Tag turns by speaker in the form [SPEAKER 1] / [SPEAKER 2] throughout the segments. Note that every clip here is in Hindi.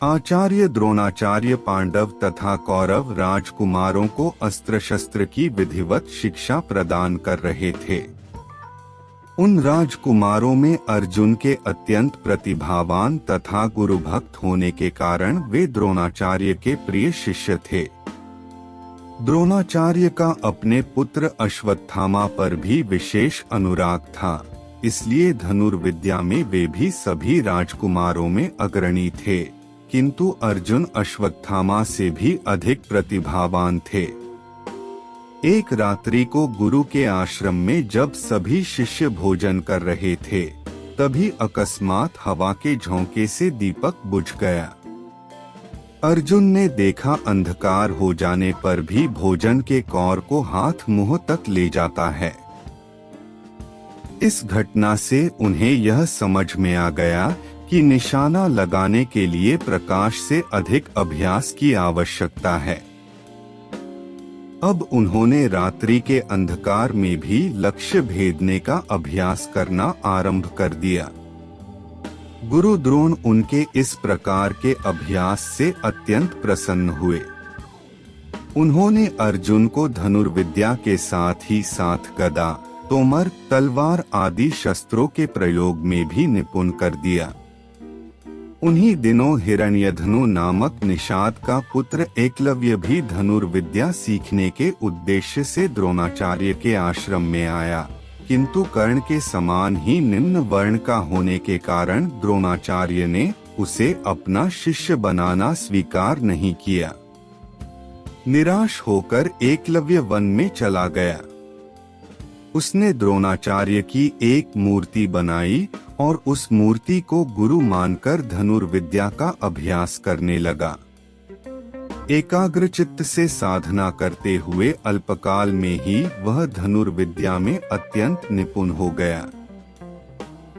[SPEAKER 1] आचार्य द्रोणाचार्य पांडव तथा कौरव राजकुमारों को अस्त्र शस्त्र की विधिवत शिक्षा प्रदान कर रहे थे। उन राजकुमारों में अर्जुन के अत्यंत प्रतिभावान तथा गुरुभक्त होने के कारण वे द्रोणाचार्य के प्रिय शिष्य थे। द्रोणाचार्य का अपने पुत्र अश्वत्थामा पर भी विशेष अनुराग था, इसलिए धनुर्विद्या में वे भी सभी राजकुमारों में अग्रणी थे, किंतु अर्जुन अश्वत्थामा से भी अधिक प्रतिभावान थे। एक रात्रि को गुरु के आश्रम में जब सभी शिष्य भोजन कर रहे थे, तभी अकस्मात हवा के झोंके से दीपक बुझ गया। अर्जुन ने देखा अंधकार हो जाने पर भी भोजन के कौर को हाथ मुंह तक ले जाता है। इस घटना से उन्हें यह समझ में आ गया कि निशाना लगाने के लिए प्रकाश से अधिक अभ्यास की आवश्यकता है। अब उन्होंने रात्रि के अंधकार में भी लक्ष्य भेदने का अभ्यास करना आरंभ कर दिया। गुरु द्रोण उनके इस प्रकार के अभ्यास से अत्यंत प्रसन्न हुए। उन्होंने अर्जुन को धनुर्विद्या के साथ ही साथ गदा, तोमर, तलवार आदि शस्त्रों के प्रयोग में भी निपुण कर दिया। उन्हीं दिनों हिरण्यधनु नामक निषाद का पुत्र एकलव्य भी धनुर्विद्या सीखने के उद्देश्य से द्रोणाचार्य के आश्रम में आया, किंतु कर्ण के समान ही निम्न वर्ण का होने के कारण द्रोणाचार्य ने उसे अपना शिष्य बनाना स्वीकार नहीं किया। निराश होकर एकलव्य वन में चला गया। उसने द्रोणाचार्य की एक मूर्ति बनाई और उस मूर्ति को गुरु मानकर धनुर्विद्या का अभ्यास करने लगा। एकाग्रचित्त से साधना करते हुए अल्पकाल में ही वह धनुर्विद्या में अत्यंत निपुण हो गया।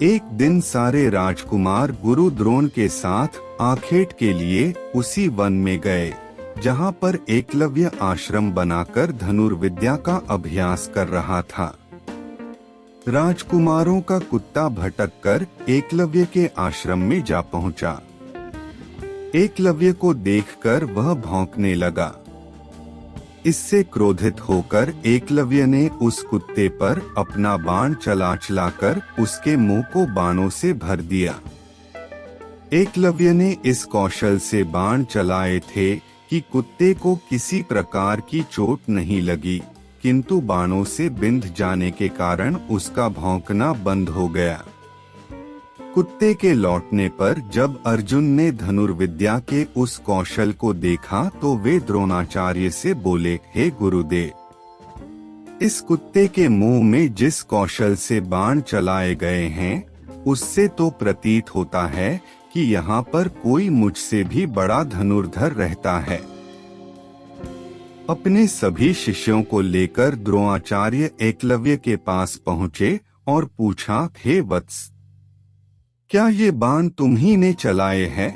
[SPEAKER 1] एक दिन सारे राजकुमार गुरु द्रोण के साथ आखेट के लिए उसी वन में गए, जहां पर एकलव्य आश्रम बनाकर धनुर्विद्या का अभ्यास कर रहा था। राजकुमारों का कुत्ता भटककर एकलव्य के आश्रम में जा पहुंचा। एकलव्य को देखकर वह भौंकने लगा। इससे क्रोधित होकर एकलव्य ने उस कुत्ते पर अपना बाण चलाकर उसके मुंह को बाणों से भर दिया। एकलव्य ने इस कौशल से बाण चलाए थे कि कुत्ते को किसी प्रकार की चोट नहीं लगी, किंतु बाणों से बिंध जाने के कारण उसका भौंकना बंद हो गया। कुत्ते के लौटने पर जब अर्जुन ने धनुर्विद्या के उस कौशल को देखा तो वे द्रोणाचार्य से बोले, हे गुरुदेव, इस कुत्ते के मुंह में जिस कौशल से बाण चलाए गए हैं, उससे तो प्रतीत होता है कि यहाँ पर कोई मुझसे भी बड़ा धनुर्धर रहता है। अपने सभी शिष्यों को लेकर द्रोणाचार्य एकलव्य के पास पहुँचे और पूछा, हे वत्स, क्या ये बाण तुम ही ने चलाए हैं?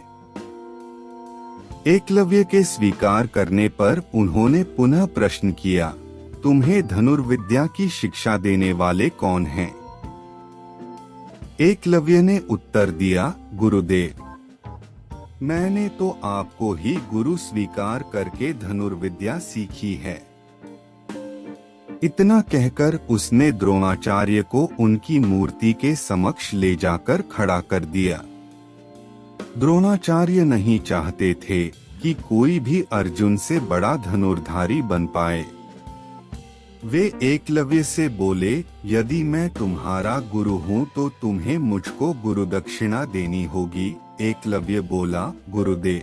[SPEAKER 1] एकलव्य के स्वीकार करने पर उन्होंने पुनः प्रश्न किया, तुम्हें धनुर्विद्या की शिक्षा देने वाले कौन हैं? एकलव्य ने उत्तर दिया, गुरुदेव, मैंने तो आपको ही गुरु स्वीकार करके धनुर्विद्या सीखी है। इतना कहकर उसने द्रोणाचार्य को उनकी मूर्ति के समक्ष ले जाकर खड़ा कर दिया। द्रोणाचार्य नहीं चाहते थे कि कोई भी अर्जुन से बड़ा धनुर्धारी बन पाए। वे एकलव्य से बोले, यदि मैं तुम्हारा गुरु हूँ तो तुम्हें मुझको गुरुदक्षिणा देनी होगी। एकलव्य बोला, गुरुदेव,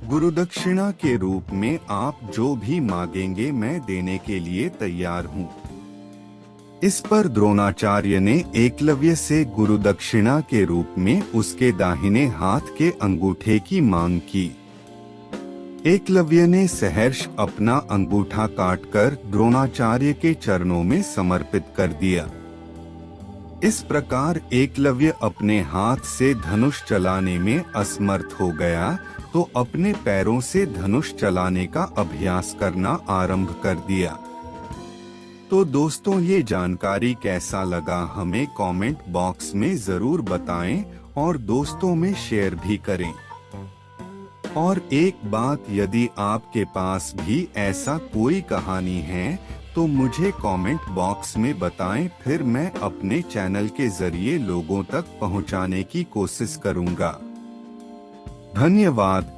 [SPEAKER 1] गुरुदक्षिणा के रूप में आप जो भी मांगेंगे मैं देने के लिए तैयार हूँ। इस पर द्रोणाचार्य ने एकलव्य से गुरुदक्षिणा के रूप में उसके दाहिने हाथ के अंगूठे की मांग की। एकलव्य ने सहर्ष अपना अंगूठा काटकर द्रोणाचार्य के चरणों में समर्पित कर दिया। इस प्रकार एकलव्य अपने हाथ से धनुष चलाने में असमर्थ हो गया तो अपने पैरों से धनुष चलाने का अभ्यास करना आरंभ कर दिया। तो दोस्तों, ये जानकारी कैसा लगा हमें कमेंट बॉक्स में जरूर बताएं और दोस्तों में शेयर भी करें। और एक बात, यदि आपके पास भी ऐसा कोई कहानी है तो मुझे कमेंट बॉक्स में बताएं, फिर मैं अपने चैनल के जरिए लोगों तक पहुंचाने की कोशिश करूंगा। धन्यवाद।